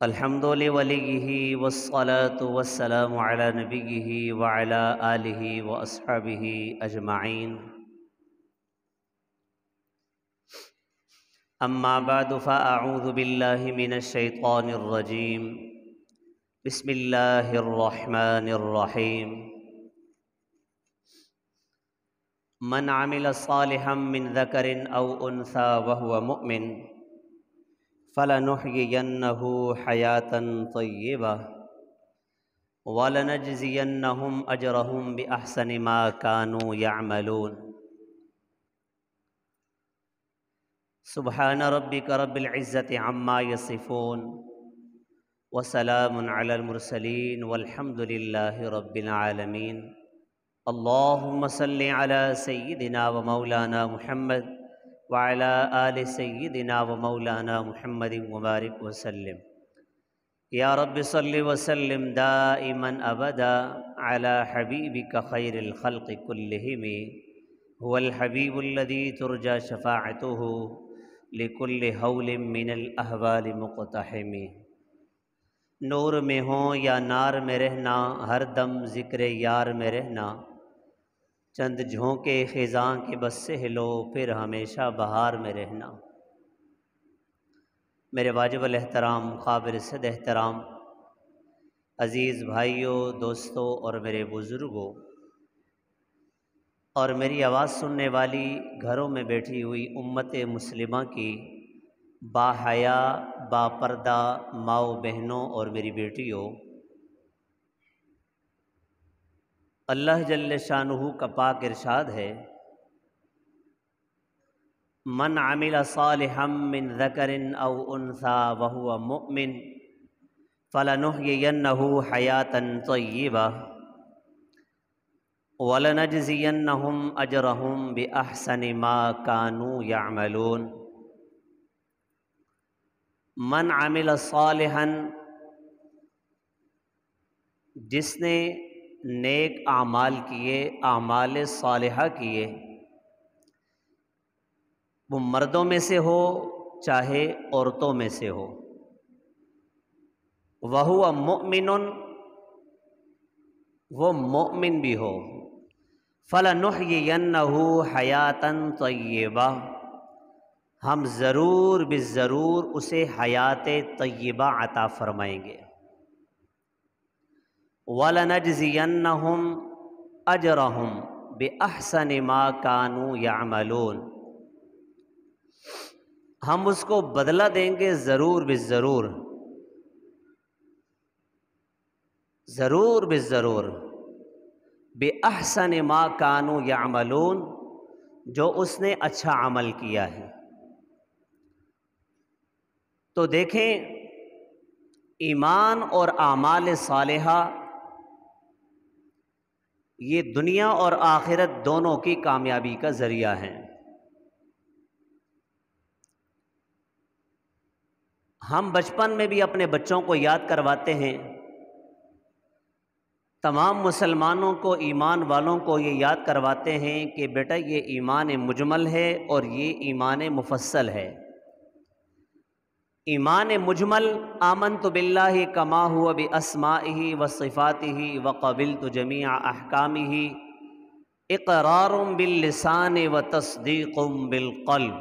الحمد لوليه والصلاة والسلام على نبيه وعلى آله وأصحابه أجمعين. أما بعد فأعوذ بالله من الشيطان الرجيم. بسم الله الرحمن الرحيم. من عمل صالحا من ذكر أو أنثى وهو مؤمن فلنحيينه حياة طيبة وَلَنَجْزِيَنَّهُمْ أَجْرَهُمْ بِأَحْسَنِ مَا كَانُوا يَعْمَلُونَ. سبحان ربك رب العزة عما يصفون وسلام على المرسلين والحمد لله رب العالمين. اللهم صل على سيدنا ومولانا محمد وعلى آل سيدنا ومولانا محمد وبارك وسلم. یا رب صل وسلم دائما ابدا على حبیبک خیر الخلق کلہم هو الحبیب الذی ترجى شفاعته لكل حول من الاحوال مقتحم. نور میں ہوں یا نار میں رہنا، ہر دم ذکر یار میں رہنا، چند جھونکے خزاں کے بس سہ لو پھر ہمیشہ بہار میں رہنا. میرے واجب الاحترام قابل صد احترام عزیز بھائیوں، دوستوں اور میرے بزرگوں اور میری آواز سننے والی گھروں میں بیٹھی ہوئی امت مسلمہ کی با حیا با پردہ ماؤں بہنوں اور میری بیٹیوں، اللہ جل شانہ کا پاک ارشاد ہے: من عمل صالحا من ذکر او انثى وهو مؤمن فلنحيينه حياة طیبہ ولنجزینہم اجرہم بأحسن ما كانوا يعملون. من عمل صالحا، جس نے نیک اعمال کیے، اعمال صالحہ کیے، وہ مردوں میں سے ہو چاہے عورتوں میں سے ہو، وَهُوَ مُؤْمِنٌ، وہ مومن بھی ہو، فَلَنُحْيِيَنَّهُ حَيَاةً طَيِّبَةً، ہم ضرور بالضرور اسے حیات طیبہ عطا فرمائیں گے. وَلَنَجْزِيَنَّهُمْ أَجْرَهُمْ بِأَحْسَنِ مَا كَانُوا يَعْمَلُونَ، ہم اس کو بدلہ دیں گے ضرور بالضرور، ضرور بالضرور، بِأَحْسَنِ مَا كَانُوا يَعْمَلُونَ، جو اس نے اچھا عمل کیا ہے. تو دیکھیں، ایمان اور اعمال صالحہ یہ دنیا اور آخرت دونوں کی کامیابی کا ذریعہ ہیں. ہم بچپن میں بھی اپنے بچوں کو یاد کرواتے ہیں، تمام مسلمانوں کو، ایمان والوں کو یہ یاد کرواتے ہیں کہ بیٹا یہ ایمان مجمل ہے اور یہ ایمان مفصل ہے. ایمان مجمل: آمنت باللہ کما ہوا باسمائہ وصفاتہ وقبلت جمیع احکامہ، اقرار باللسان وتصدیق بالقلب.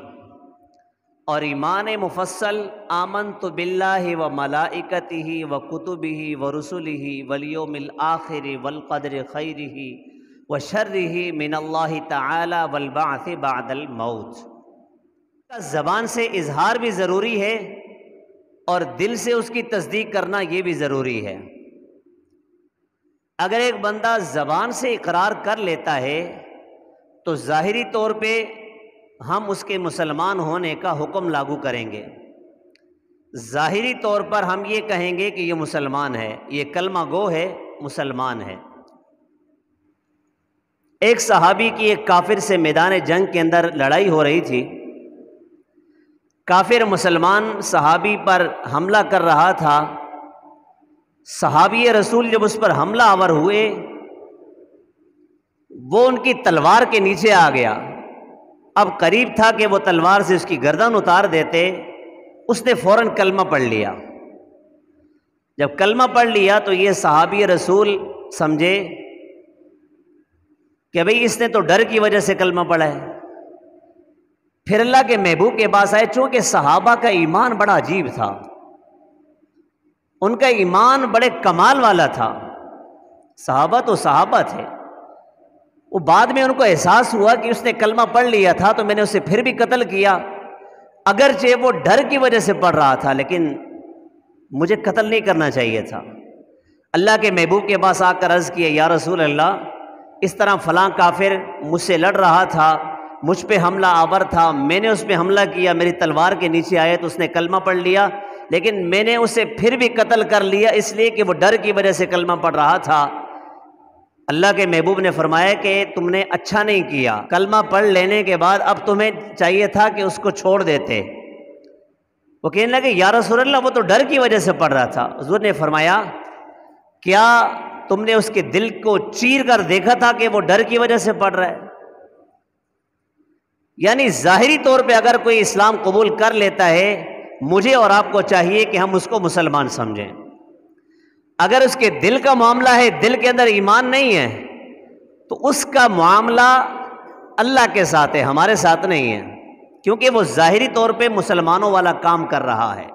اور ایمان مفصل: آمنت باللہ وملائکتہ وکتبہ ورسلہ والیوم الآخر والقدر خیرہ وشرہ من اللہ تعالی والبعث بعد الموت. زبان سے اظہار بھی ضروری ہے اور دل سے اس کی تصدیق کرنا یہ بھی ضروری ہے. اگر ایک بندہ زبان سے اقرار کر لیتا ہے تو ظاہری طور پہ ہم اس کے مسلمان ہونے کا حکم لاگو کریں گے. ظاہری طور پر ہم یہ کہیں گے کہ یہ مسلمان ہے، یہ کلمہ گو ہے، مسلمان ہے. ایک صحابی کی ایک کافر سے میدان جنگ کے اندر لڑائی ہو رہی تھی. کافر مسلمان صحابی پر حملہ کر رہا تھا. صحابی رسول جب اس پر حملہ آور ہوئے، وہ ان کی تلوار کے نیچے آ گیا. اب قریب تھا کہ وہ تلوار سے اس کی گردن اتار دیتے، اس نے فوراً کلمہ پڑھ لیا. جب کلمہ پڑھ لیا تو یہ صحابی رسول سمجھے کہ بھئی اس نے تو ڈر کی وجہ سے کلمہ پڑھا ہے۔ پھر اللہ کے محبوب کے پاس آئے، چونکہ صحابہ کا ایمان بڑا عجیب تھا، ان کا ایمان بڑے کمال والا تھا، صحابہ تو صحابہ تھے۔ وہ بعد میں ان کو احساس ہوا کہ اس نے کلمہ پڑھ لیا تھا تو میں نے اسے پھر بھی قتل کیا، اگرچہ وہ ڈر کی وجہ سے پڑھ رہا تھا، لیکن مجھے قتل نہیں کرنا چاہیے تھا۔ اللہ کے محبوب کے پاس آ کر عرض کیا، یا رسول اللہ، اس طرح فلاں کافر مجھ سے لڑ رہا تھا، مجھ پہ حملہ آور تھا، میں نے اس پہ حملہ کیا، میری تلوار کے نیچے آئے تو اس نے کلمہ پڑھ لیا، لیکن میں نے اسے پھر بھی قتل کر لیا اس لیے کہ وہ ڈر کی وجہ سے کلمہ پڑھ رہا تھا۔ اللہ کے محبوب نے فرمایا کہ تم نے اچھا نہیں کیا، کلمہ پڑھ لینے کے بعد اب تمہیں چاہیے تھا کہ اس کو چھوڑ دیتے۔ وہ کہنے لگے، یا رسول اللہ، وہ تو ڈر کی وجہ سے پڑھ رہا تھا۔ حضور نے فرمایا، کیا تم نے اس کے دل کو چیر کر دیکھا تھا کہ وہ ڈر کی وجہ سے پڑھ رہا ہے؟ یعنی ظاہری طور پہ اگر کوئی اسلام قبول کر لیتا ہے، مجھے اور آپ کو چاہیے کہ ہم اس کو مسلمان سمجھیں۔ اگر اس کے دل کا معاملہ ہے، دل کے اندر ایمان نہیں ہے، تو اس کا معاملہ اللہ کے ساتھ ہے، ہمارے ساتھ نہیں ہے، کیونکہ وہ ظاہری طور پہ مسلمانوں والا کام کر رہا ہے،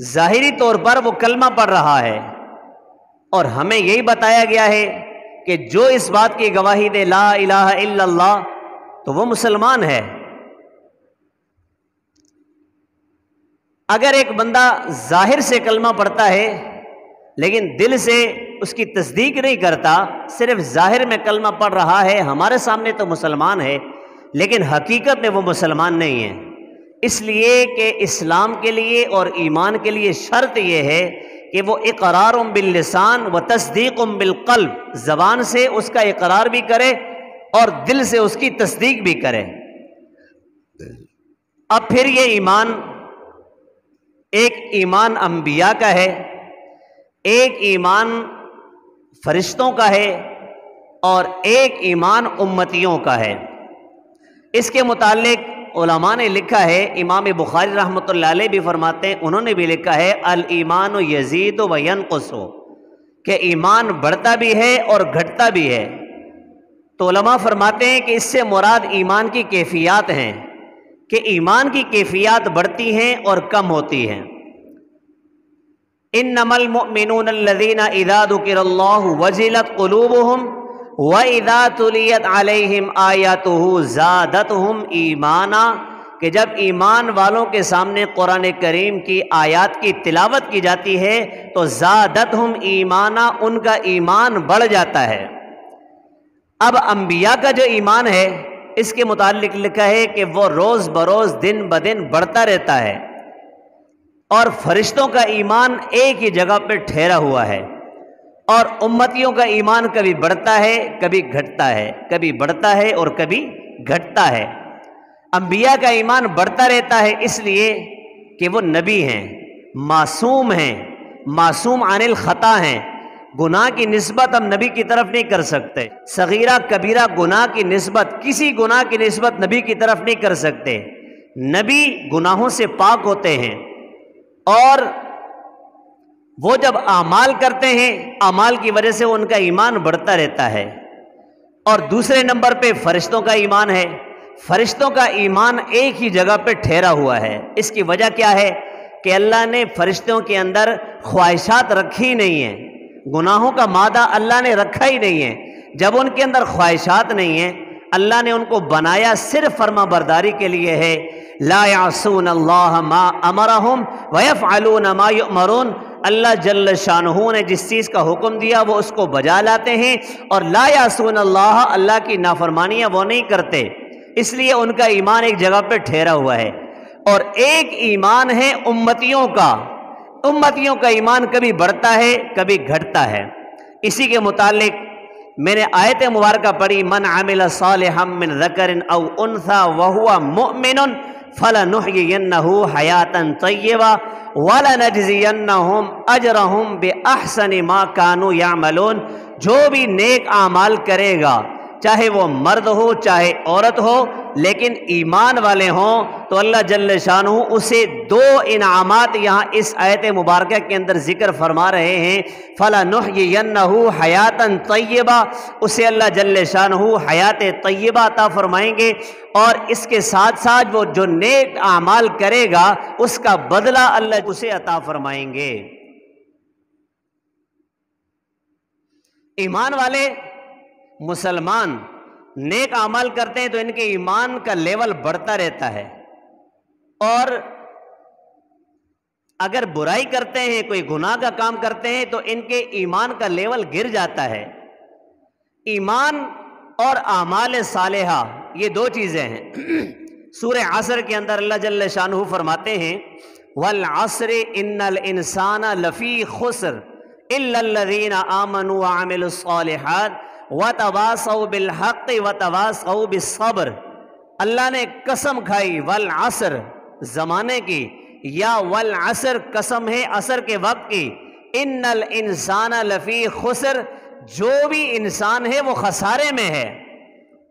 ظاہری طور پر وہ کلمہ پڑھ رہا ہے، اور ہمیں یہی بتایا گیا ہے کہ جو اس بات کی گواہی دے لا الہ الا اللہ تو وہ مسلمان ہے۔ اگر ایک بندہ ظاہر سے کلمہ پڑھتا ہے لیکن دل سے اس کی تصدیق نہیں کرتا، صرف ظاہر میں کلمہ پڑھ رہا ہے، ہمارے سامنے تو مسلمان ہے لیکن حقیقت میں وہ مسلمان نہیں ہے، اس لیے کہ اسلام کے لیے اور ایمان کے لیے شرط یہ ہے کہ وہ اقرار باللسان و تصدیق بالقلب، زبان سے اس کا اقرار بھی کرے اور دل سے اس کی تصدیق بھی کرے۔ اب پھر یہ ایمان ایک ایمان انبیاء کا ہے، ایک ایمان فرشتوں کا ہے، اور ایک ایمان امتیوں کا ہے۔ اس کے متعلق علماء نے لکھا ہے، امام بخاری رحمۃ اللہ علیہ بھی فرماتے ہیں، انہوں نے بھی لکھا ہے الایمان یزید و ینقص، کہ ایمان بڑھتا بھی ہے اور گھٹتا بھی ہے۔ تو علماء فرماتے ہیں کہ اس سے مراد ایمان کی کیفیات ہیں، کہ ایمان کی کیفیات بڑھتی ہیں اور کم ہوتی ہیں۔ انما المؤمنون الذین اذا ذکر اللہ وجلت قلوبہم وَإِذَا تُلِيَتْ عَلَيْهِمْ آيَاتُهُ زَادَتْهُمْ ایمانا، کہ جب ایمان والوں کے سامنے قرآن کریم کی آیات کی تلاوت کی جاتی ہے تو زادتہم ایمانا، ان کا ایمان بڑھ جاتا ہے۔ اب انبیاء کا جو ایمان ہے اس کے متعلق لکھا ہے کہ وہ روز بروز دن بدن بڑھتا رہتا ہے، اور فرشتوں کا ایمان ایک ہی جگہ پہ ٹھہرا ہوا ہے، اور امتیوں کا ایمان کبھی بڑھتا ہے کبھی گھٹتا ہے، کبھی بڑھتا ہے اور کبھی گھٹتا ہے۔ انبیاء کا ایمان بڑھتا رہتا ہے اس لیے کہ وہ نبی ہیں، معصوم ہیں، معصوم عن الخطا ہیں، گناہ کی نسبت ہم نبی کی طرف نہیں کر سکتے، صغیرہ کبیرہ گناہ کی نسبت، کسی گناہ کی نسبت نبی کی طرف نہیں کر سکتے۔ نبی گناہوں سے پاک ہوتے ہیں، اور وہ جب اعمال کرتے ہیں، اعمال کی وجہ سے ان کا ایمان بڑھتا رہتا ہے۔ اور دوسرے نمبر پہ فرشتوں کا ایمان ہے، فرشتوں کا ایمان ایک ہی جگہ پہ ٹھہرا ہوا ہے۔ اس کی وجہ کیا ہے کہ اللہ نے فرشتوں کے اندر خواہشات رکھی نہیں ہیں، گناہوں کا مادہ اللہ نے رکھا ہی نہیں ہے۔ جب ان کے اندر خواہشات نہیں ہیں، اللہ نے ان کو بنایا صرف فرما برداری کے لیے ہے۔ لا یعصون اللہ ما امرہم ویفعلون ما یؤمرون، اللہ جل شانہ نے جس چیز کا حکم دیا وہ اس کو بجا لاتے ہیں، اور لا یعصون اللہ، اللہ کی نافرمانیاں وہ نہیں کرتے، اس لیے ان کا ایمان ایک جگہ پہ ٹھہرا ہوا ہے۔ اور ایک ایمان ہے امتیوں کا، امتیوں کا ایمان کبھی بڑھتا ہے کبھی گھٹتا ہے۔ اسی کے متعلق میں نے آیت مبارکہ پڑھی، من عمل صالحا من ذکر او انثی وہو مؤمن فلنحیینہ حیاتا طیبہ وَلَنَجْزِيَنَّهُمْ أَجْرَهُمْ بِأَحْسَنِ مَا كَانُوا يَعْمَلُونَ، جو بھی نیک اعمال کرے گا چاہے وہ مرد ہو چاہے عورت ہو، لیکن ایمان والے ہوں تو اللہ جل شانہ اسے دو انعامات یہاں اس آیت مبارکہ کے اندر ذکر فرما رہے ہیں۔ فَلَنُحْيِيَنَّهُ حَيَاتًا طَيِّبَةً، اسے اللہ جل شانہ حیات طیبہ عطا فرمائیں گے، اور اس کے ساتھ ساتھ وہ جو نیک اعمال کرے گا اس کا بدلہ اللہ اسے عطا فرمائیں گے۔ ایمان والے مسلمان نیک اعمال کرتے ہیں تو ان کے ایمان کا لیول بڑھتا رہتا ہے، اور اگر برائی کرتے ہیں، کوئی گناہ کا کام کرتے ہیں تو ان کے ایمان کا لیول گر جاتا ہے۔ ایمان اور اعمال صالحہ یہ دو چیزیں ہیں۔ سورہ عصر کے اندر اللہ جل شانہ فرماتے ہیں والعصر ان الانسان لفی خسر الا الذین آمنوا وعملوا الصالحات وتواصوا بالحق وتواصوا بالصبر۔ اللہ نے قسم کھائی والعصر زمانے کی، یا والعصر قسم ہے عصر کے وقت کی، ان الانسان لفی خسر، جو بھی انسان ہے وہ خسارے میں ہے۔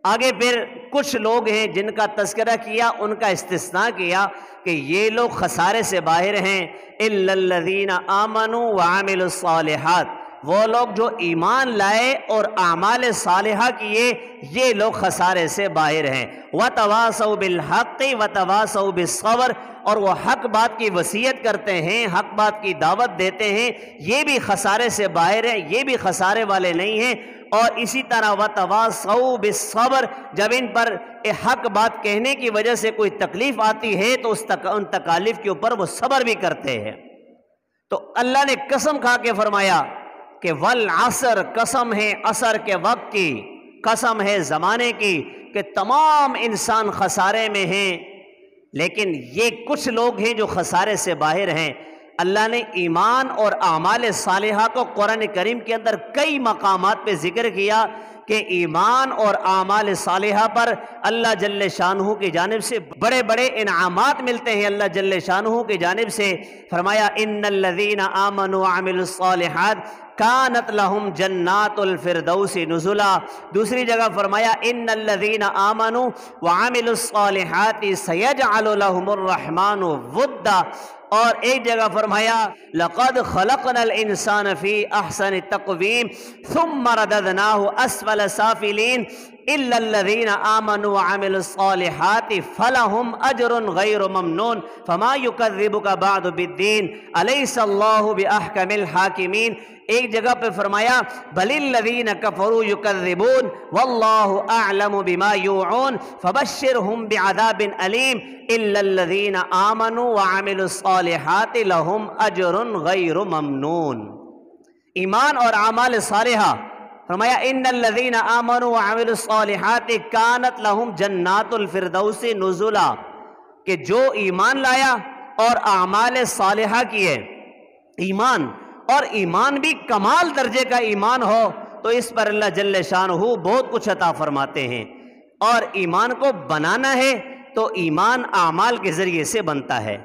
آگے پھر کچھ لوگ ہیں جن کا تذکرہ کیا، ان کا استثناء کیا کہ یہ لوگ خسارے سے باہر ہیں۔ الا الذین آمنوا وعملوا الصالحات، وہ لوگ جو ایمان لائے اور اعمال صالحہ کیے، یہ لوگ خسارے سے باہر ہیں۔ وتواصوا بالحق وتواصوا بالصبر، اور وہ حق بات کی وصیت کرتے ہیں، حق بات کی دعوت دیتے ہیں، یہ بھی خسارے سے باہر ہیں، یہ بھی خسارے والے نہیں ہیں۔ اور اسی طرح وتواصوا بالصبر، جب ان پر حق بات کہنے کی وجہ سے کوئی تکلیف آتی ہے تو ان تکالیف کے اوپر وہ صبر بھی کرتے ہیں۔ تو اللہ نے قسم کھا کے فرمایا کہ والعصر، قسم ہے عصر کے وقت کی، قسم ہے زمانے کی، کہ تمام انسان خسارے میں ہیں، لیکن یہ کچھ لوگ ہیں جو خسارے سے باہر ہیں۔ اللہ نے ایمان اور اعمال صالحہ کو قرآن کریم کے اندر کئی مقامات پہ ذکر کیا کہ ایمان اور اعمال صالحہ پر اللہ جل شانہ کی جانب سے بڑے بڑے انعامات ملتے ہیں۔ اللہ جل شانہ کی جانب سے فرمایا ان الذین آمنوا وعملوا الصالحات کانت لہم جنات الفردوس نزلا۔ دوسری جگہ فرمایا ان الذین آمنوا وعملوا الصالحات سیجعل لہم الرحمن ودا، اور ایک جگہ فرمایا لقد خلقنا الانسان فی احسن تقویم ثم رددناہ اسفل سافلین الا الذین آمنوا وعملوا الصالحات فلہم اجر غیر ممنون فما یکذبک بعد بالدین الیس اللہ باحکم الحاکمین۔ ایک جگہ پہ فرمایا بل الذین کفروا یکذبون واللہ اعلم بما یوعون فبشرہم بعذاب علیم الا الذین آمنوا وعملوا الصالحات لہم اجر غیر ممنون۔ ایمان اور اعمال صالحہ، فرمایا ان الذین آمنوا وعملوا الصالحات کانت لہم جنات الفردوس نزلا، کہ جو ایمان لایا اور اعمال صالحہ کیے، ایمان اور ایمان بھی کمال درجے کا ایمان ہو تو اس پر اللہ جل شانہ بہت کچھ عطا فرماتے ہیں۔ اور ایمان کو بنانا ہے تو ایمان اعمال کے ذریعے سے بنتا ہے۔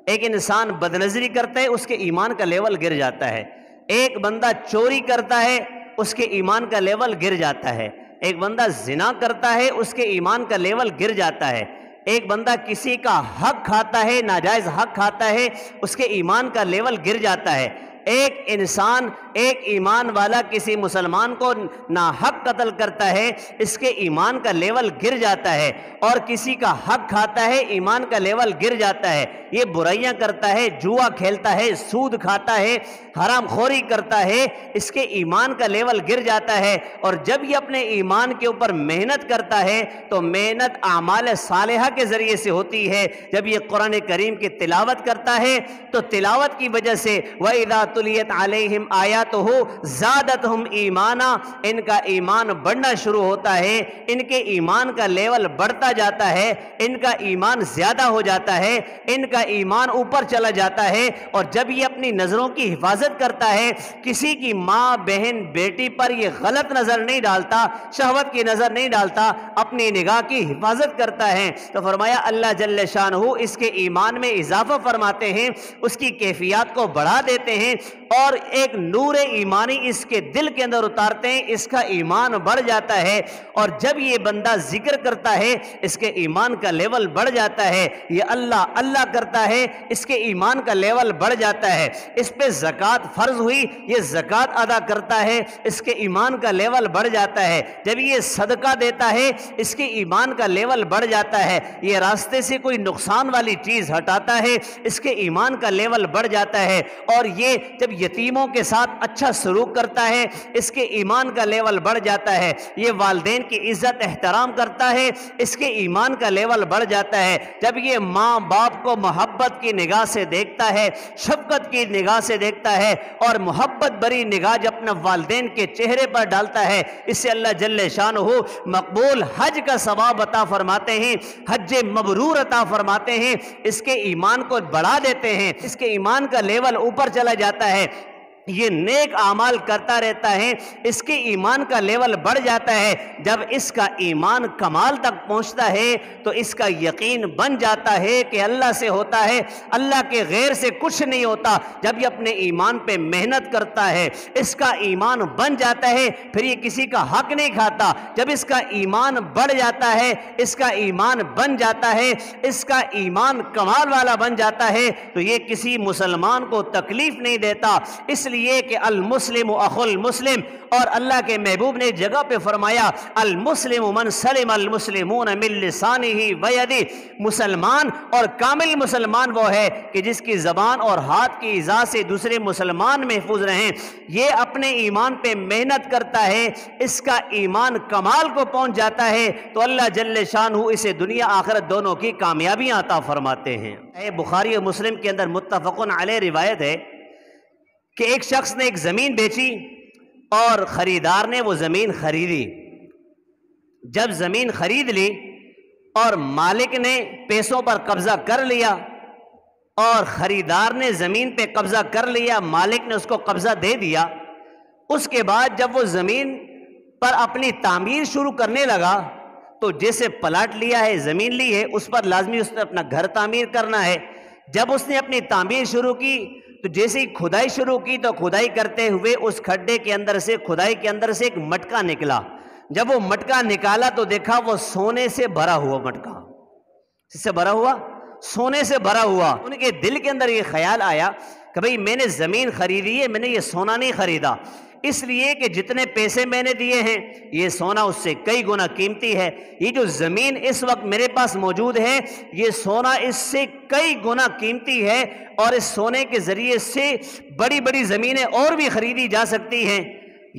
ایک انسان بدنظری کرتا ہے، اس کے ایمان کا لیول گر جاتا ہے۔ ایک بندہ چوری کرتا ہے، اس کے ایمان کا لیول گر جاتا ہے۔ ایک بندہ زنا کرتا ہے، اس کے ایمان کا لیول گر جاتا ہے۔ ایک بندہ کسی کا حق کھاتا ہے، ناجائز حق کھاتا ہے، اس کے ایمان کا لیول گر جاتا ہے۔ ایک انسان، ایک ایمان والا کسی مسلمان کو ناحق قتل کرتا ہے، اس کے ایمان کا لیول گر جاتا ہے۔ اور کسی کا حق کھاتا ہے، ایمان کا لیول گر جاتا ہے۔ یہ برائیاں کرتا ہے، جوا کھیلتا ہے، سود کھاتا ہے، حرام خوری کرتا ہے، اس کے ایمان کا لیول گر جاتا ہے۔ اور جب یہ اپنے ایمان کے اوپر محنت کرتا ہے تو محنت اعمال صالحہ کے ذریعے سے ہوتی ہے۔ جب یہ قرآن کریم کی تلاوت کرتا ہے تو تلاوت کی وجہ سے وَإِذَا تُلِيَتْ عَلَيْهِمْ آيَاتُهُ زَادَتْهُمْ ایمانا، ان کا ایمان بڑھنا شروع ہوتا ہے، ان کے ایمان کا لیول بڑھتا جاتا ہے، ان کا ایمان زیادہ ہو جاتا ہے، ان کا ایمان اوپر چلا جاتا ہے۔ اور جب یہ اپنی نظروں کی حفاظت کرتا ہے، کسی کی ماں بہن بیٹی پر یہ غلط نظر نہیں ڈالتا، شہوت کی نظر نہیں ڈالتا، اپنی نگاہ کی حفاظت کرتا ہے، تو فرمایا اللہ جل شانہ اس کے ایمان میں اضافہ فرماتے ہیں، اس کی کیفیات کو بڑھا دیتے ہیں۔ اور ایک نور ایمانی اس کے دل کے اندر اتارتے ہیں، اس کا ایمان بڑھ جاتا ہے۔ اور جب یہ بندہ ذکر کرتا ہے اس کے ایمان کا لیول بڑھ جاتا ہے، یہ اللہ اللہ کرتا ہے اس کے ایمان کا لیول بڑھ جاتا ہے۔ اس پہ زکوٰۃ فرض ہوئی، یہ زکوٰۃ ادا کرتا ہے، اس کے ایمان کا لیول بڑھ جاتا ہے۔ جب یہ صدقہ دیتا ہے اس کے ایمان کا لیول بڑھ جاتا ہے۔ یہ راستے سے کوئی نقصان والی چیز ہٹاتا ہے، اس کے ایمان کا لیول بڑھ جاتا ہے۔ اور یہ جب یتیموں کے ساتھ اچھا سلوک کرتا ہے اس کے ایمان کا لیول بڑھ جاتا ہے۔ یہ والدین کی عزت احترام کرتا ہے، اس کے ایمان کا لیول بڑھ جاتا ہے۔ جب یہ ماں باپ کو محبت کی نگاہ سے دیکھتا ہے، شفقت کی نگاہ سے دیکھتا ہے، اور محبت بری نگاہ جب اپنا والدین کے چہرے پر ڈالتا ہے، اس سے اللہ جل شانہ مقبول حج کا ثواب عطا فرماتے ہیں، حج مبرور عطا فرماتے ہیں، اس کے ایمان کو بڑھا دیتے ہیں، اس کے ایمان کا لیول اوپر چلا جاتا ہے۔ یہ نیک اعمال کرتا رہتا ہے، اس کے ایمان کا لیول بڑھ جاتا ہے۔ جب اس کا ایمان کمال تک پہنچتا ہے تو اس کا یقین بن جاتا ہے کہ اللہ سے ہوتا ہے، اللہ کے غیر سے کچھ نہیں ہوتا۔ جب یہ اپنے ایمان پہ محنت کرتا ہے اس کا ایمان بن جاتا ہے، پھر یہ کسی کا حق نہیں کھاتا۔ جب اس کا ایمان بڑھ جاتا ہے، اس کا ایمان بن جاتا ہے، اس کا ایمان کمال والا بن جاتا ہے، تو یہ کسی مسلمان کو تکلیف نہیں دیتا۔ اس لیے کہ المسلم اخو المسلم، اور اللہ کے محبوب نے جگہ پہ فرمایا المسلم من سلم المسلمون من لسانہ ویدہ، مسلمان اور کامل مسلمان وہ ہے کہ جس کی زبان اور ہاتھ کی ایذا سے دوسرے مسلمان محفوظ رہیں۔ یہ اپنے ایمان پہ محنت کرتا ہے، اس کا ایمان کمال کو پہنچ جاتا ہے تو اللہ جل شانہ اسے دنیا آخرت دونوں کی کامیابیاں عطا فرماتے ہیں۔ بخاری اور مسلم کے اندر متفق علیہ روایت ہے کہ ایک شخص نے ایک زمین بیچی اور خریدار نے وہ زمین خریدی۔ جب زمین خرید لی اور مالک نے پیسوں پر قبضہ کر لیا اور خریدار نے زمین پہ قبضہ کر لیا، مالک نے اس کو قبضہ دے دیا، اس کے بعد جب وہ زمین پر اپنی تعمیر شروع کرنے لگا تو جیسے پلاٹ لیا ہے، زمین لی ہے، اس پر لازمی اس نے اپنا گھر تعمیر کرنا ہے۔ جب اس نے اپنی تعمیر شروع کی تو جیسے ہی کھدائی شروع کی تو کھدائی کرتے ہوئے اس کھڈے کے اندر سے، کھدائی کے اندر سے ایک مٹکا نکلا۔ جب وہ مٹکا نکالا تو دیکھا وہ سونے سے بھرا ہوا مٹکا، کس سے بھرا ہوا؟ سونے سے بھرا ہوا۔ ان کے دل کے اندر یہ خیال آیا کہ بھئی میں نے زمین خریدی ہے، میں نے یہ سونا نہیں خریدا، اس لیے کہ جتنے پیسے میں نے دیے ہیں یہ سونا اس سے کئی گنا قیمتی ہے۔ یہ جو زمین اس وقت میرے پاس موجود ہے یہ سونا اس سے کئی گنا قیمتی ہے، اور اس سونے کے ذریعے سے بڑی بڑی زمینیں اور بھی خریدی جا سکتی ہیں۔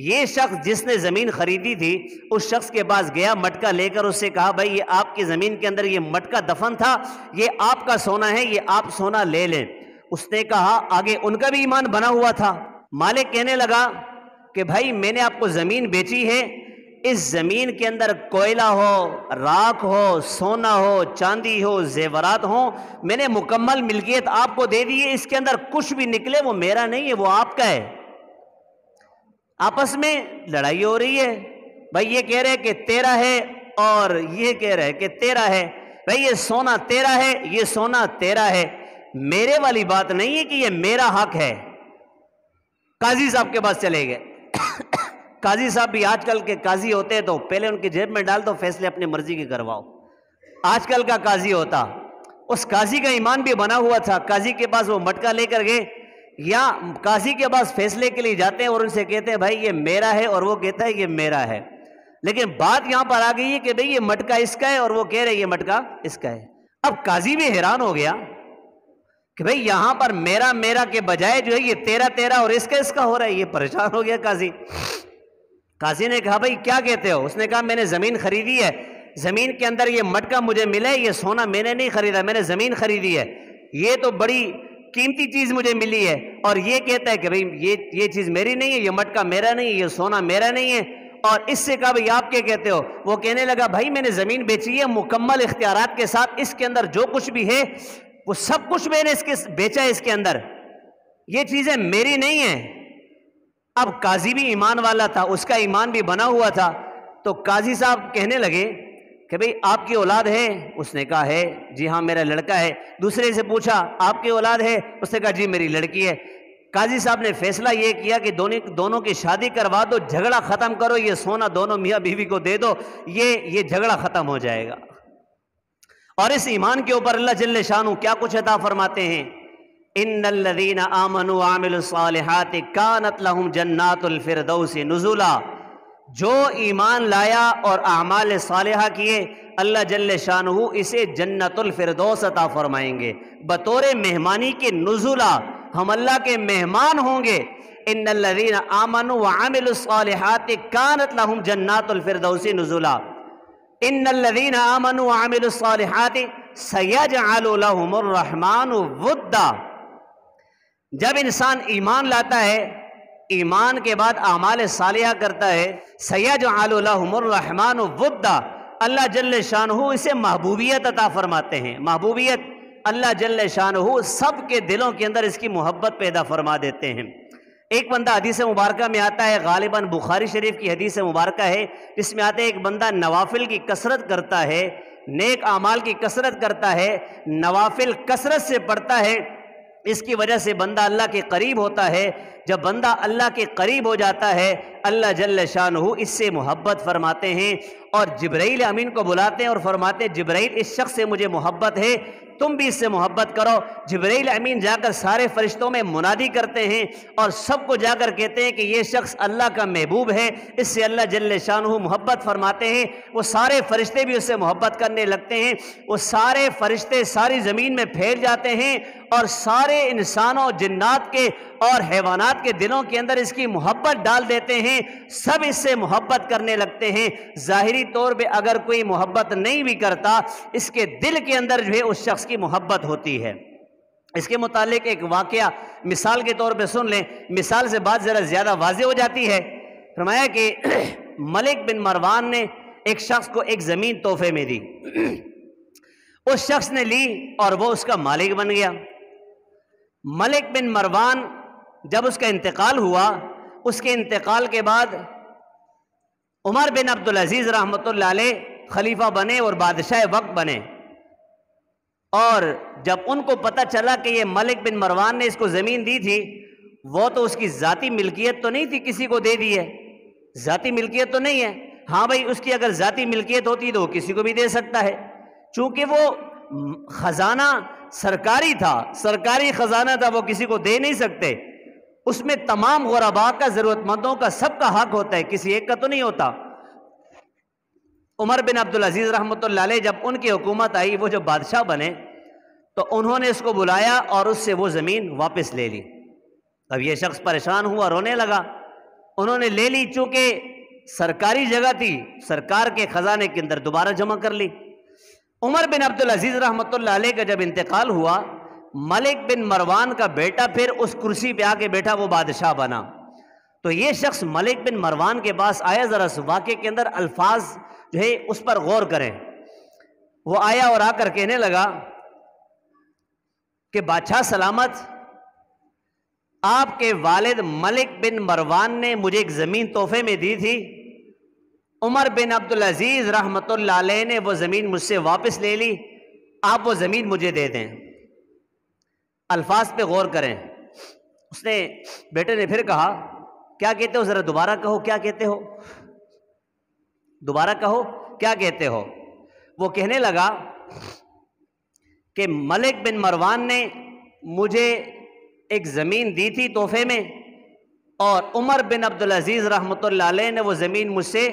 یہ شخص جس نے زمین خریدی تھی اس شخص کے پاس گیا، مٹکا لے کر اس سے کہا بھائی یہ آپ کی زمین کے اندر یہ مٹکا دفن تھا، یہ آپ کا سونا ہے، یہ آپ سونا لے لیں۔ اس نے کہا، آگے ان کا بھی ایمان بنا ہوا تھا۔ مالک کہنے لگا کہ بھائی میں نے آپ کو زمین بیچی ہے، اس زمین کے اندر کوئلہ ہو، راکھ ہو، سونا ہو، چاندی ہو، زیورات ہوں، میں نے مکمل ملکیت آپ کو دے دی ہے، اس کے اندر کچھ بھی نکلے وہ میرا نہیں ہے، وہ آپ کا ہے۔ آپس میں لڑائی ہو رہی ہے، بھائی یہ کہہ رہے کہ تیرا ہے اور یہ کہہ رہے کہ تیرا ہے، بھائی یہ سونا تیرا ہے، یہ سونا تیرا ہے، میرے والی بات نہیں ہے کہ یہ میرا حق ہے۔ قاضی صاحب کے پاس چلے گئے۔ قاضی صاحب بھی آج کل کے قاضی ہوتے تو پہلے ان کی جیب میں ڈال دو، فیصلے اپنی مرضی کے کرواؤ۔ آج کل کا قاضی ہوتا، اس قاضی کا ایمان بھی بنا ہوا تھا، قاضی کے پاس وہ مٹکا لے کر گئے، یا قاضی کے پاس فیصلے کے لیے جاتے ہیں اور ان سے کہتے ہیں بھائی یہ میرا ہے، اور وہ کہتا ہے یہ میرا ہے، لیکن بات یہاں پر آ گئی ہے کہ بھئی یہ مٹکا اس کا ہے اور وہ کہہ رہے یہ مٹکا اس کا ہے۔ اب قاضی بھی حیران ہو گیا کہ بھئی یہاں پر میرا میرا کے بجائے جو ہے یہ تیرا تیرا اور اس کا ہو رہا ہے، یہ پریشان ہو گیا قاضی۔ قاضی نے کہا بھئی کیا کہتے ہو؟ اس نے کہا میں نے زمین خریدی ہے، زمین کے اندر یہ مٹکا مجھے ملا ہے، یہ سونا میں نے نہیں خریدا، میں نے زمین خریدی ہے، یہ تو بڑی قیمتی چیز مجھے ملی ہے، اور یہ کہتا ہے کہ بھئی یہ چیز میری نہیں ہے، یہ مٹکا میرا نہیں ہے، یہ سونا میرا نہیں ہے۔ اور اس سے کہا بھئی آپ کیا کہتے ہو؟ وہ کہنے لگا بھائی میں نے زمین بیچی ہے مکمل اختیارات کے ساتھ، اس کے اندر جو کچھ بھی ہے وہ سب کچھ میں نے اس کے بیچا ہے، اس کے اندر یہ چیزیں میری نہیں ہیں۔ اب قاضی بھی ایمان والا تھا، اس کا ایمان بھی بنا ہوا تھا، تو قاضی صاحب کہنے لگے کہ بھئی آپ کی اولاد ہے؟ اس نے کہا ہے، جی ہاں میرا لڑکا ہے۔ دوسرے سے پوچھا آپ کی اولاد ہے؟ اس نے کہا جی میری لڑکی ہے۔ قاضی صاحب نے فیصلہ یہ کیا کہ دونوں کی شادی کروا دو، جھگڑا ختم کرو، یہ سونا دونوں میاں بیوی کو دے دو، یہ جھگڑا ختم ہو جائے گا۔ اور اس ایمان کے اوپر اللہ جل شانہ کیا کچھ عطا فرماتے ہیں، ان الذین آمنوا وعملوا الصالحات کانت لہم جنات الفردوس نزلا، جو ایمان لایا اور اعمال صالحہ کیے اللہ جل شانہ اسے جنت الفردوس عطا فرمائیں گے، بطور مہمانی کے نزلا، ہم اللہ کے مہمان ہوں گے۔ ان الذین آمنوا وعملوا الصالحات کانت لہم جنات الفردوس نزلا، ان الذین آمنوا وعملوا الصالحات سیجعل لہم الرحمن ودا۔ جب انسان ایمان لاتا ہے، ایمان کے بعد اعمال صالحہ کرتا ہے، سیجعل لہم الرحمن ودا، اللہ جل شانہ اسے محبوبیت عطا فرماتے ہیں۔ محبوبیت اللہ جل شانہ سب کے دلوں کے اندر اس کی محبت پیدا فرما دیتے ہیں۔ ایک بندہ حدیث مبارکہ میں آتا ہے، غالباً بخاری شریف کی حدیث مبارکہ ہے، جس میں آتا ہے ایک بندہ نوافل کی کثرت کرتا ہے، نیک اعمال کی کثرت کرتا ہے، نوافل کثرت سے پڑھتا ہے، اس کی وجہ سے بندہ اللہ کے قریب ہوتا ہے۔ جب بندہ اللہ کے قریب ہو جاتا ہے اللہ جل شانہ اس سے محبت فرماتے ہیں، اور جبرائیل امین کو بلاتے ہیں اور فرماتے ہیں جبرائیل اس شخص سے مجھے محبت ہے، تم بھی اس سے محبت کرو۔ جبرائیل امین جا کر سارے فرشتوں میں منادی کرتے ہیں اور سب کو جا کر کہتے ہیں کہ یہ شخص اللہ کا محبوب ہے، اس سے اللہ جل شانہ محبت فرماتے ہیں۔ وہ سارے فرشتے بھی اس سے محبت کرنے لگتے ہیں، وہ سارے فرشتے ساری زمین میں پھیل جاتے ہیں، اور سارے انسانوں، جنات کے اور حیوانات کے دلوں کے اندر اس کی محبت ڈال دیتے ہیں، سب اس سے محبت کرنے لگتے ہیں۔ ظاہری طور پہ اگر کوئی محبت نہیں بھی کرتا، اس کے دل کے اندر جو ہے اس شخص کی محبت ہوتی ہے۔ اس کے متعلق ایک واقعہ مثال کے طور پہ سن لیں، مثال سے بات ذرا زیادہ واضح ہو جاتی ہے۔ فرمایا کہ ملک بن مروان نے ایک شخص کو ایک زمین تحفے میں دی، اس شخص نے لی اور وہ اس کا مالک بن گیا۔ ملک بن مروان جب اس کا انتقال ہوا، اس کے انتقال کے بعد عمر بن عبدالعزیز رحمۃ اللہ علیہ خلیفہ بنے اور بادشاہ وقت بنے، اور جب ان کو پتہ چلا کہ یہ ملک بن مروان نے اس کو زمین دی تھی، وہ تو اس کی ذاتی ملکیت تو نہیں تھی، کسی کو دے دی ہے، ذاتی ملکیت تو نہیں ہے۔ ہاں بھائی، اس کی اگر ذاتی ملکیت ہوتی تو وہ کسی کو بھی دے سکتا ہے، چونکہ وہ خزانہ سرکاری تھا، سرکاری خزانہ تھا، وہ کسی کو دے نہیں سکتے۔ اس میں تمام غرباء کا، ضرورت مندوں کا، سب کا حق ہوتا ہے، کسی ایک کا تو نہیں ہوتا۔ عمر بن عبدالعزیز رحمۃ اللہ علیہ جب ان کی حکومت آئی، وہ جب بادشاہ بنے تو انہوں نے اس کو بلایا اور اس سے وہ زمین واپس لے لی۔ اب یہ شخص پریشان ہوا، رونے لگا۔ انہوں نے لے لی، چونکہ سرکاری جگہ تھی، سرکار کے خزانے کے اندر دوبارہ جمع کر لی۔ عمر بن عبدالعزیز رحمۃ اللہ علیہ کا جب انتقال ہوا، ملک بن مروان کا بیٹا پھر اس کرسی پہ آ کے بیٹھا، وہ بادشاہ بنا۔ تو یہ شخص ملک بن مروان کے پاس آیا، ذرا اس واقعے کے اندر الفاظ جو ہے اس پر غور کریں۔ وہ آیا اور آ کر کہنے لگا کہ بادشاہ سلامت، آپ کے والد ملک بن مروان نے مجھے ایک زمین تحفے میں دی تھی، عمر بن عبدالعزیز رحمۃ اللہ علیہ نے وہ زمین مجھ سے واپس لے لی، آپ وہ زمین مجھے دے دیں۔ الفاظ پہ غور کریں۔ اس نے، بیٹے نے پھر کہا، کیا کہتے ہو، ذرا دوبارہ کہو، کیا کہتے ہو، دوبارہ کہو، کیا کہتے ہو۔ وہ کہنے لگا کہ ملک بن مروان نے مجھے ایک زمین دی تھی تحفے میں، اور عمر بن عبدالعزیز رحمۃ اللہ علیہ نے وہ زمین مجھ سے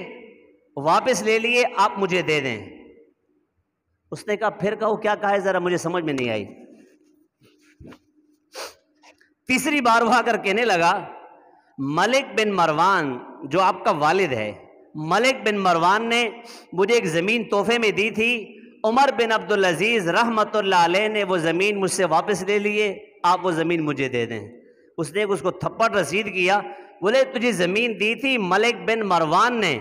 واپس لے لیے، آپ مجھے دے دیں۔ اس نے کہا پھر کہو، کیا کہا ہے، ذرا مجھے سمجھ میں نہیں آئی۔ تیسری بار وہ آ کر کہنے لگا، ملک بن مروان جو آپ کا والد ہے، ملک بن مروان نے مجھے ایک زمین تحفے میں دی تھی، عمر بن عبدالعزیز رحمۃ اللہ علیہ نے وہ زمین مجھ سے واپس لے لیے، آپ وہ زمین مجھے دے دیں۔ اس نے اس کو تھپڑ رسید کیا، بولے تجھے زمین دی تھی ملک بن مروان نے،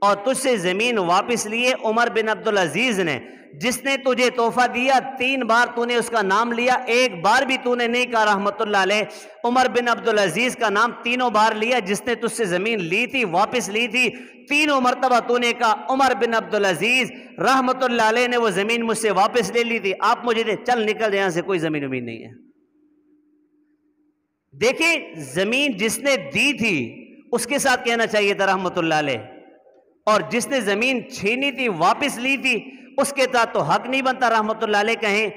اور تجھ سے زمین واپس لیے عمر بن عبدالعزیز نے۔ جس نے تجھے تحفہ دیا 3 بار تو نے اس کا نام لیا، 1 بار بھی تو نے نہیں کہا رحمت اللہ علیہ۔ عمر بن عبدالعزیز کا نام 3 بار لیا، جس نے تجھ سے زمین لی تھی، واپس لی تھی، 3 مرتبہ تو نے کہا عمر بن عبدالعزیز رحمت اللہ علیہ نے وہ زمین مجھ سے واپس لے لی تھی، آپ مجھے دے، چل نکل یہاں سے، کوئی زمین نہیں ہے۔ دیکھیں زمین جس نے دی تھی اس کے ساتھ کہنا چاہیے تھا رحمت اللہ علیہ، اور جس نے زمین چھینی تھی واپس لی تھی اس کے ساتھ تو حق نہیں بنتا رحمت اللہ علیہ کہیں،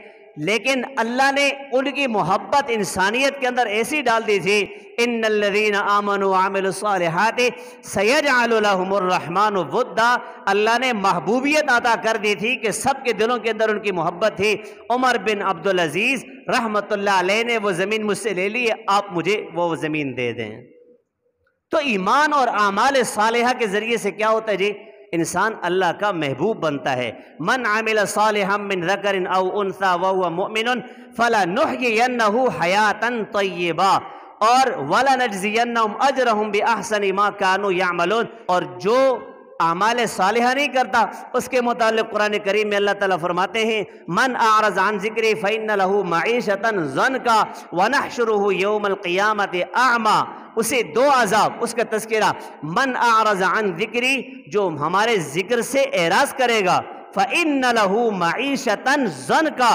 لیکن اللہ نے ان کی محبت انسانیت کے اندر ایسی ڈال دی تھی، ان الذین آمنوا وعملوا الصالحات سیجعل لهم الرحمن ودا، اللہ نے محبوبیت عطا کر دی تھی کہ سب کے دلوں کے اندر ان کی محبت تھی۔ عمر بن عبدالعزیز رحمت اللہ علیہ نے وہ زمین مجھ سے لے لی، آپ مجھے وہ زمین دے دیں۔ تو ایمان اور اعمال صالحہ کے ذریعے سے کیا ہوتا ہے جی؟ انسان اللہ کا محبوب بنتا ہے۔ من عمل صالحا من ذکر او انثی وهو مؤمن فلنحیینہ حیاتا طیبہ اور ولنجزینہم اجرہم باحسن ما كانوا یعملون، اور جو اعمال صالحہ نہیں کرتا اس کے متعلق قرآن کریم میں اللہ تعالیٰ فرماتے ہیں من اعرض عن ذکری فإن له معیشتا ضنکا ونحشرہ یوم القیامت اعمی، اسے دو عذاب، اس کا تذکرہ، من اعرض عن ذکری، جو ہمارے ذکر سے اعراض کرے گا، فإن له معیشتا ضنکا،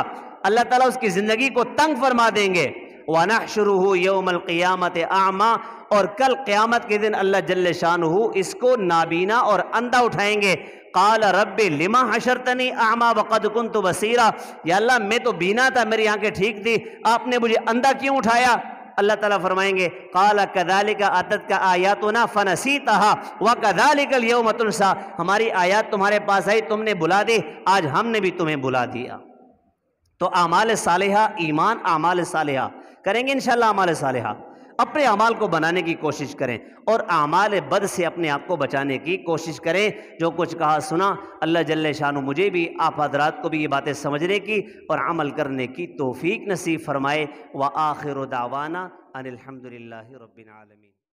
اللہ تعالیٰ اس کی زندگی کو تنگ فرما دیں گے، وَنَحْشُرُهُ يَوْمَ الْقِيَامَةِ أَعْمَى، اور کل قیامت کے دن اللہ جل شانہ اس کو نابینا اور اندھا اٹھائیں گے۔ قال رب لما حشرتنی اعمی وقد كنت بصیرا، یا اللہ میں تو بینا تھا، میری آنکھیں ٹھیک تھی، آپ نے مجھے اندھا کیوں اٹھایا؟ اللہ تعالیٰ فرمائیں گے قال كذلك اتتك آیاتنا فنسیتها وكذلك اليوم تنسى، ہماری آیات تمہارے پاس آئی تم نے بلا دی، آج ہم نے بھی تمہیں بلا دیا۔ تو اعمال صالحہ، ایمان اعمال صالحہ کریں گے انشاءاللہ، اعمال صالحہ اپنے اعمال کو بنانے کی کوشش کریں اور اعمال بد سے اپنے آپ کو بچانے کی کوشش کریں۔ جو کچھ کہا سنا، اللہ جل شانہ مجھے بھی آپ حضرات کو بھی یہ باتیں سمجھنے کی اور عمل کرنے کی توفیق نصیب فرمائے۔ وآخر دعوانا ان الحمد للہ رب العالمین۔